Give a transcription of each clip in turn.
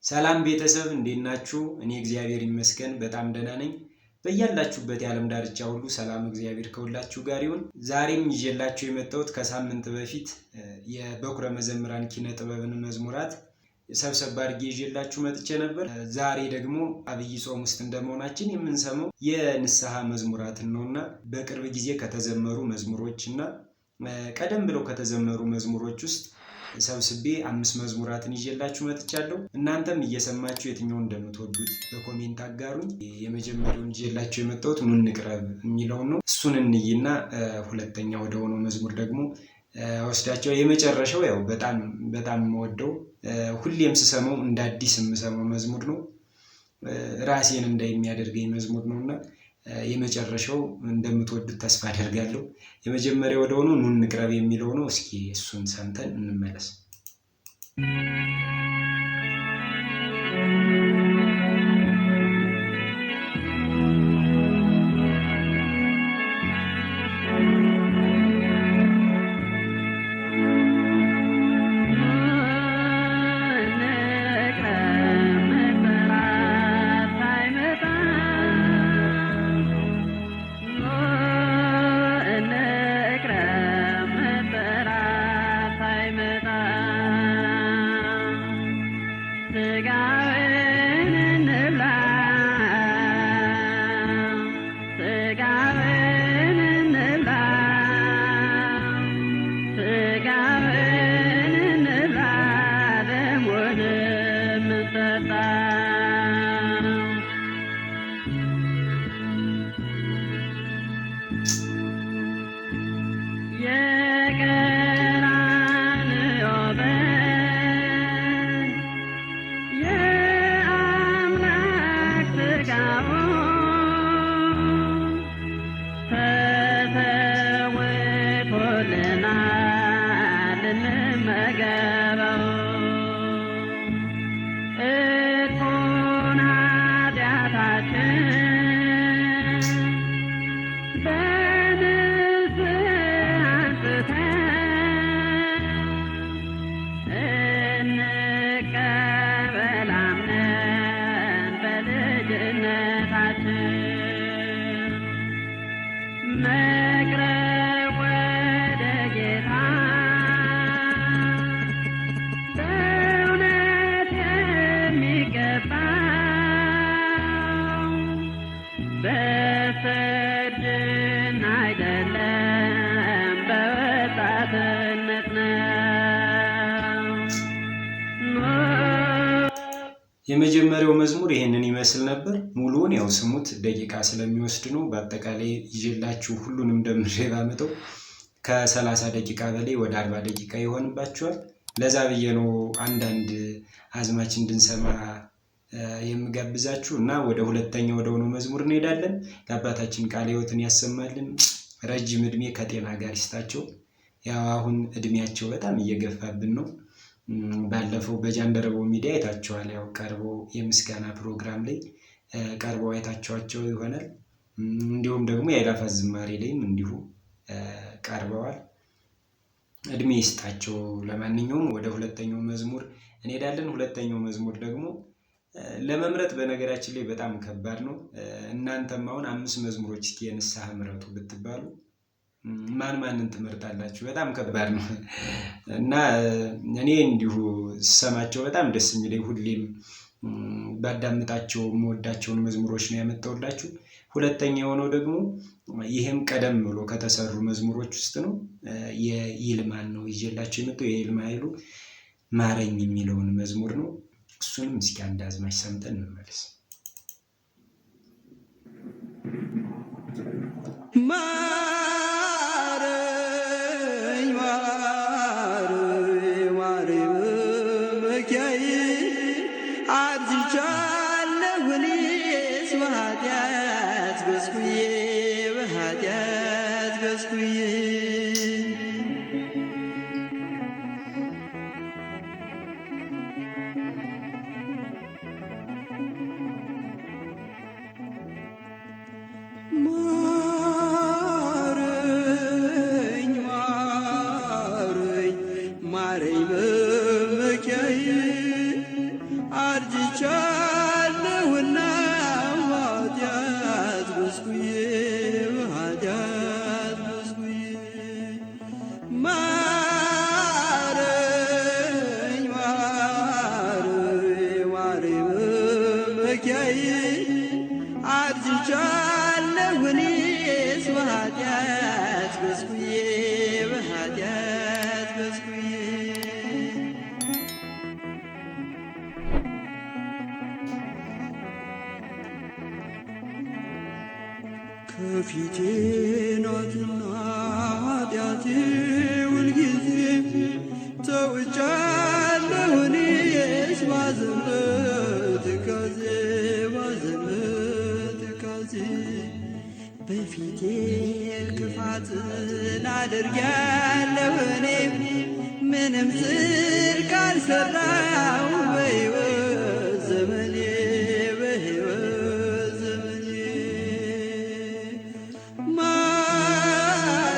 ሰላም ቤተሰብ እንዴት ናችሁ? እኔ እግዚአብሔር ይመስገን በጣም ደህና ነኝ። በያላችሁበት የዓለም ዳርቻ ሁሉ ሰላም እግዚአብሔር ከሁላችሁ ጋር ይሁን። ዛሬም ይዤላችሁ የመጣሁት ከሳምንት በፊት የበኩረ መዘምራን ኪነ ጥበብን መዝሙራት ሰብሰብ አድርጌ ይዤላችሁ መጥቼ ነበር። ዛሬ ደግሞ አብይ ጾም ውስጥ እንደመሆናችን የምንሰማው የንስሐ መዝሙራትን ነውና በቅርብ ጊዜ ከተዘመሩ መዝሙሮችና ቀደም ብለው ከተዘመሩ መዝሙሮች ውስጥ ሰብስቤ 5 መዝሙራትን ይዤላችሁ መጥቻለሁ። እናንተም እየሰማችሁ የትኛውን እንደምትወዱት በኮሜንት አጋሩኝ። የመጀመሪያውን ይዤላችሁ የመጣሁት ኑ እንቅረብ የሚለውን ነው። እሱን እንይና ሁለተኛ ወደ ሆነው መዝሙር ደግሞ ወስዳቸው። የመጨረሻው ያው በጣም የምወደው ሁሌም ስሰማው እንደ አዲስ የምሰማው መዝሙር ነው። ራሴን እንደሚያደርገኝ መዝሙር ነውና የመጨረሻው እንደምትወዱት ተስፋ አደርጋለሁ። የመጀመሪያው ወደ ሆነው ኑ እንቅረብ የሚለው ነው። እስኪ እሱን ሰምተን እንመለስ። የመጀመሪያው መዝሙር ይሄንን ይመስል ነበር። ሙሉውን ያው ስሙት፣ ደቂቃ ስለሚወስድ ነው። በአጠቃላይ ይዤላችሁ ሁሉንም ደምሬ ባመጣው ከ30 ደቂቃ በላይ ወደ 40 ደቂቃ ይሆንባችኋል። ለዛ ብዬ ነው አንዳንድ አዝማች እንድንሰማ የምጋብዛችሁ እና ወደ ሁለተኛው ወደ ሆነው መዝሙር እንሄዳለን። ለአባታችን ቃለ ሕይወትን ያሰማልን፣ ረጅም እድሜ ከጤና ጋር ይስጣቸው። ያው አሁን እድሜያቸው በጣም እየገፋብን ነው። ባለፈው በጃንደረባው ሚዲያ አይታችኋል። ያው ቀርበው የምስጋና ፕሮግራም ላይ ቀርበው አይታችኋቸው ይሆናል። እንዲሁም ደግሞ የአእላፋት ዝማሬ ላይም እንዲሁ ቀርበዋል። እድሜ ይስጣቸው። ለማንኛውም ወደ ሁለተኛው መዝሙር እንሄዳለን። ሁለተኛው መዝሙር ደግሞ ለመምረጥ በነገራችን ላይ በጣም ከባድ ነው። እናንተም አሁን 5 መዝሙሮች እስኪ የንስሐ ምረጡ ብትባሉ ማንን ትመርጣላችሁ? በጣም ከባድ ነው እና እኔ እንዲሁ ስሰማቸው በጣም ደስ የሚለኝ ሁሌም ባዳምጣቸው የምወዳቸውን መዝሙሮች ነው ያመጣሁላችሁ። ሁለተኛ የሆነው ደግሞ ይህም ቀደም ብሎ ከተሰሩ መዝሙሮች ውስጥ ነው። የይልማን ነው ይዤላችሁ የመጣው። የይልማ ኃይሉ ማረኝ የሚለውን መዝሙር ነው። እሱንም እስኪ አንድ አዝማች ሰምተን እንመለስ። ማረኝ በመኪያዬ አርጅቻለሁና ኃጢአት በዝኩዬ በኃጢአት በዝኩዬ ማረኝ ማረኝ ማረኝ መመኪያዬ አርጅቻለሁ እኔስ በኃጢአት በዝኩዬ በኃጢአት በዝኩዬ ከፊቴ ናትና ኃጢአቴ ሁልጊዜ ተውጫለሁ እኔስ ባዘን በትካዜ ባዘን በትካዜ በፊቴ ክፋትን አድርጌያለሁ እኔ ምንም ጽድቅ አልሠራሁ በሕይወት ዘመኔ በሕይወት ዘመኔ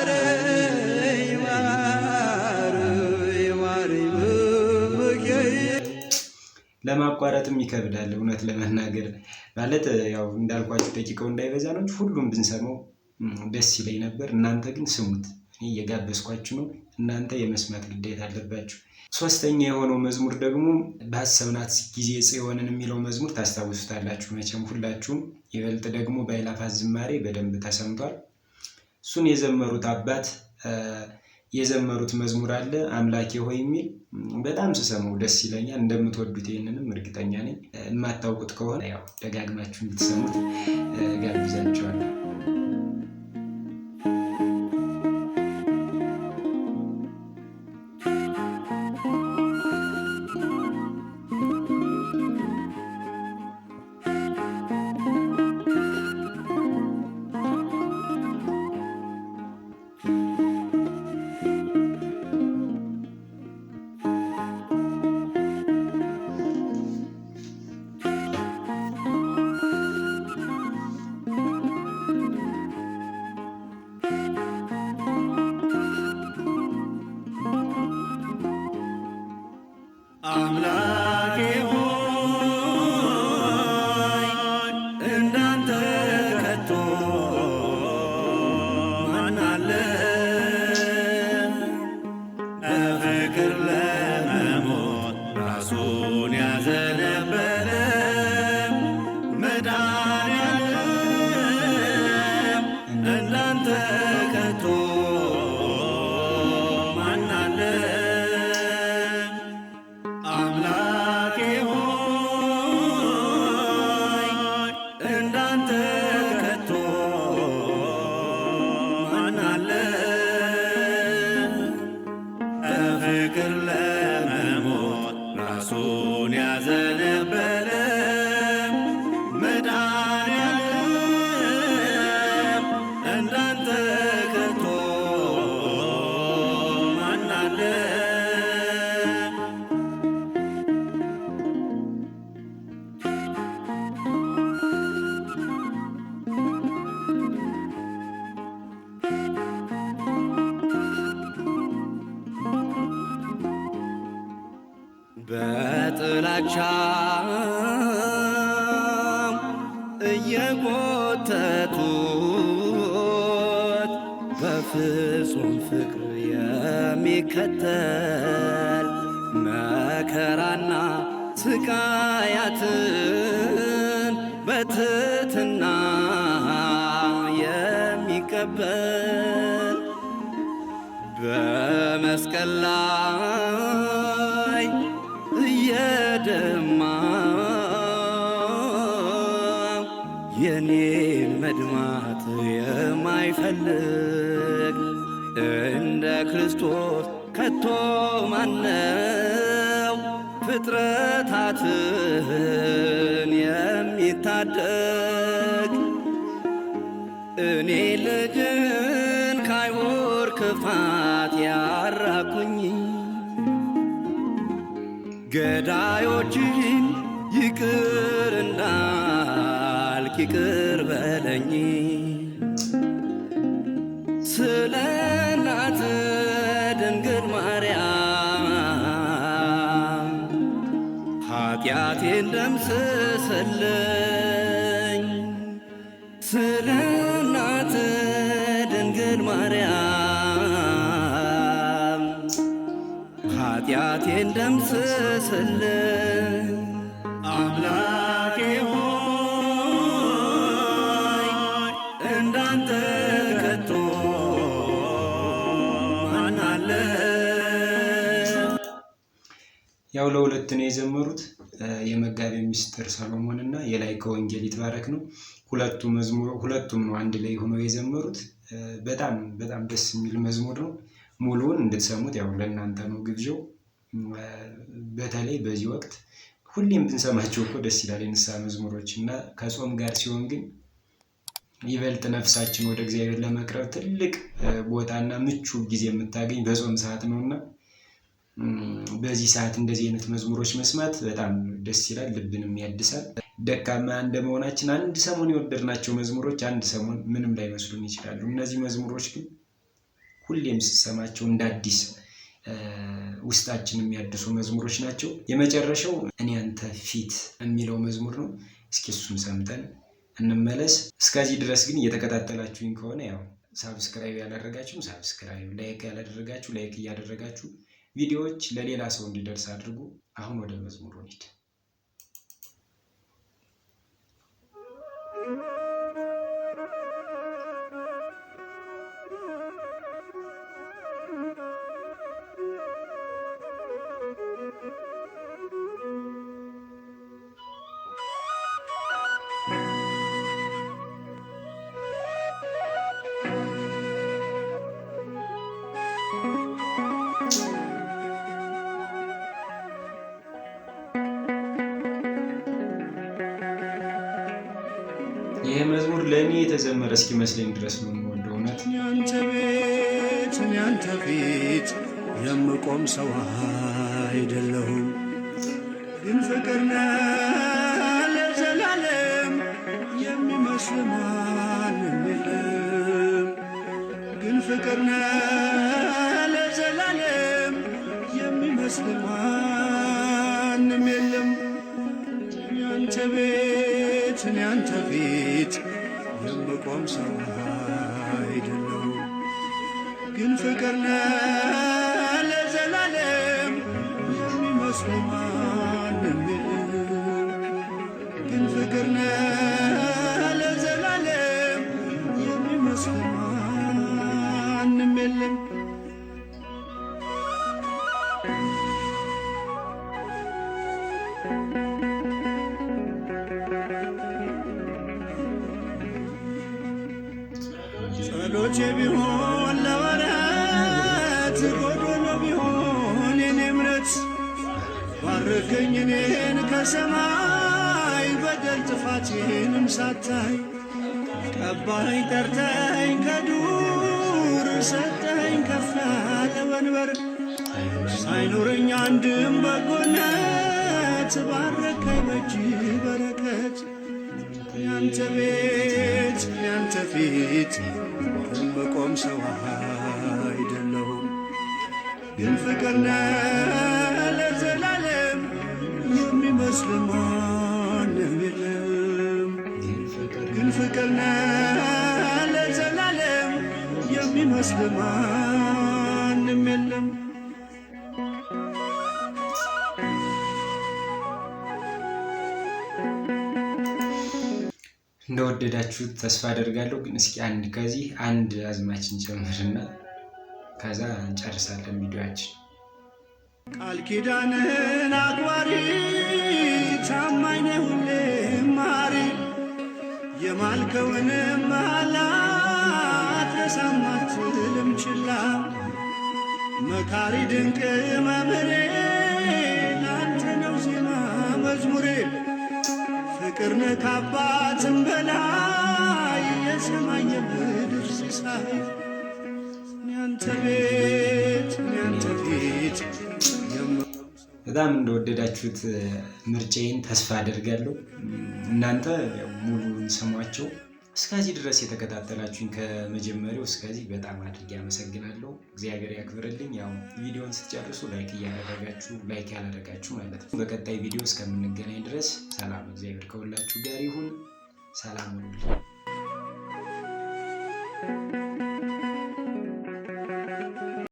ማረኝ ማረኝ ማረኝ መመኪያዬ። ለማቋረጥም ይከብዳል እውነት ለመናገር ማለት ያው እንዳልኳችሁ ደቂቃው እንዳይበዛ ነው እንጂ ሁሉም ብንሰማው ደስ ይለኝ ነበር። እናንተ ግን ስሙት፣ እኔ እየጋበዝኳችሁ ነው፣ እናንተ የመስማት ግዴታ አለባችሁ። ሶስተኛ የሆነው መዝሙር ደግሞ ባሰብናት ጊዜ ጽዮንን የሚለው መዝሙር ታስታውሱታላችሁ መቼም ሁላችሁም። ይበልጥ ደግሞ በአእላፋት ዝማሬ በደንብ ተሰምቷል። እሱን የዘመሩት አባት የዘመሩት መዝሙር አለ አምላኬ ሆይ የሚል በጣም ስሰማው ደስ ይለኛል። እንደምትወዱት ይህንንም እርግጠኛ ነኝ። የማታውቁት ከሆነ ያው ደጋግማችሁ እንድትሰሙት ጋብዛችኋለሁ። አምላኬ ሆይ እንዳንተ ከቶ ማን አለ? በፍቅር ለመሞት ራሱን ያዘነበለ መድኃኒዓለም እንዳንተ ከቶ ማን አለ? አምላኬ ሆይ እንዳንተ ከቶ ማን አለ? በፍቅር ለመሞት ራሱን ያዘነበለ መድኃኒዓለም እንዳንተ ከቶ ማን አለ? በጥላቻም እየጎተቱት በፍጹም ፍቅር የሚከተል መከራና ስቃያትን በትሕትና የሚቀበል በመስቀል ላይ እየደማ የኔን መድማት የማይፈልግ እንደ ክርስቶስ ከቶ ማነው? ፍጥረታትን የሚታደግ እኔ ልጅን ካይወር ክፋት ያራኩኝ ገዳዮችን ይቅር እንዳልክ ይቅር በለኝ። ስለ እናት ድንግል ማርያም ኃጢአት ኃጢአቴን ደምስስልኝ ስለ እናት ድንግል ማርያም ኃጢአቴን ደምስስልኝ አምላኬ ሆይ እንዳንተ ከቶ ማን አለ? ያው ለሁለት ነው የዘመሩት የመጋቤ ምስጢር ሰሎሞን እና የላይከ ወንጌል ይትባረክ ነው። ሁለቱም ነው አንድ ላይ ሆነው የዘመሩት። በጣም በጣም ደስ የሚል መዝሙር ነው። ሙሉውን እንድትሰሙት ያው ለእናንተ ነው ግብዣው። በተለይ በዚህ ወቅት ሁሌም ብንሰማቸው እኮ ደስ ይላል የንስሐ መዝሙሮች እና ከጾም ጋር ሲሆን ግን ይበልጥ ነፍሳችን ወደ እግዚአብሔር ለመቅረብ ትልቅ ቦታና ምቹ ጊዜ የምታገኝ በጾም ሰዓት ነውና በዚህ ሰዓት እንደዚህ አይነት መዝሙሮች መስማት በጣም ደስ ይላል፣ ልብንም ያድሳል። ደካማ እንደመሆናችን አንድ ሰሞን የወደድናቸው መዝሙሮች አንድ ሰሞን ምንም ላይመስሉን ይችላሉ። እነዚህ መዝሙሮች ግን ሁሌም ስትሰማቸው እንደ አዲስ ውስጣችን የሚያድሱ መዝሙሮች ናቸው። የመጨረሻው እኔ አንተ ፊት የሚለው መዝሙር ነው። እስኪ እሱን ሰምተን እንመለስ። እስከዚህ ድረስ ግን እየተከታተላችሁኝ ከሆነ ያው ሳብስክራይብ ያላደረጋችሁም ሳብስክራይብ፣ ላይክ ያላደረጋችሁ ላይክ እያደረጋችሁ ቪዲዮዎች ለሌላ ሰው እንዲደርስ አድርጉ። አሁን ወደ መዝሙሩ እንሂድ። ይሄ መዝሙር ለእኔ የተዘመረ እስኪመስለኝ ድረስ ነው የምወደው። እውነት ያንተ ቤት ያንተ ፊት የምቆም ሰው አይደለሁም፣ ግን ፍቅር ነህ ለዘላለም የሚመስል ማንም የለም። ግን ፍቅር ነህ ለዘላለም የሚመስል ማንም የለም። ያንተ ቤት ያንተ ፊት የምቆም ሰው አይደለሁም፣ ግን ፍቅር ነህ ለዘላለም የሚመስል ማንም የለም። ግን ፍቅር ነህ ለዘላለም የሚመስል ማንም የለም። ጸሎቴ ቢሆን ለወረት ጎዶሎ ቢሆን የኔ እምነት ባርከኝ እኔን ከሰማይ በደል ጥፋቴንም ሳታይ ቀባኝ ጠርተኝ ከዱር ሰጠኝ ከፍ ያለ ወንበር ሳይኖረኝ አንድም በጎነት ባረከኝ በእጅ በረከት ያንተ ቤት ያንተ ፊት የምቆም ሰው አይደለሁም፣ ግን ፍቅር ነህ ለዘላለም የሚመስል ማንም የለም። ግን ፍቅር ነህ ለዘላለም የሚመስል ማንም የለም። እንደወደዳችሁት ተስፋ አደርጋለሁ። ግን እስኪ ከዚህ አንድ አዝማችን ጨምርና ከዛ እንጨርሳለን ቪዲዮአችን። ቃል ኪዳንህን አክባሪ ታማኝ ነህ ሁሌም መሐሪ የማልከውንም መሐላ አትረሳም አትልም ችላ መካሪ ድንቅ መምህሬ ላንተ ነው ዜማ መዝሙሬ ፍቅር ነህ ከአባትም በላይ የሰማይ የምድር ሲሳይ ያንተ ቤት ያንተ ፊት በጣም እንደወደዳችሁት ምርጫዬን ተስፋ አደርጋለሁ። እናንተ ሙሉን ሰሟቸው እስከዚህ ድረስ የተከታተላችሁኝ ከመጀመሪያው እስከዚህ በጣም አድርጌ አመሰግናለሁ። እግዚአብሔር ያክብርልኝ። ያው ቪዲዮውን ስትጨርሱ ላይክ ያላደረጋችሁ ማለት ነው። በቀጣይ ቪዲዮ እስከምንገናኝ ድረስ ሰላም፣ እግዚአብሔር ከሁላችሁ ጋር ይሁን። ሰላም ሁኑልኝ።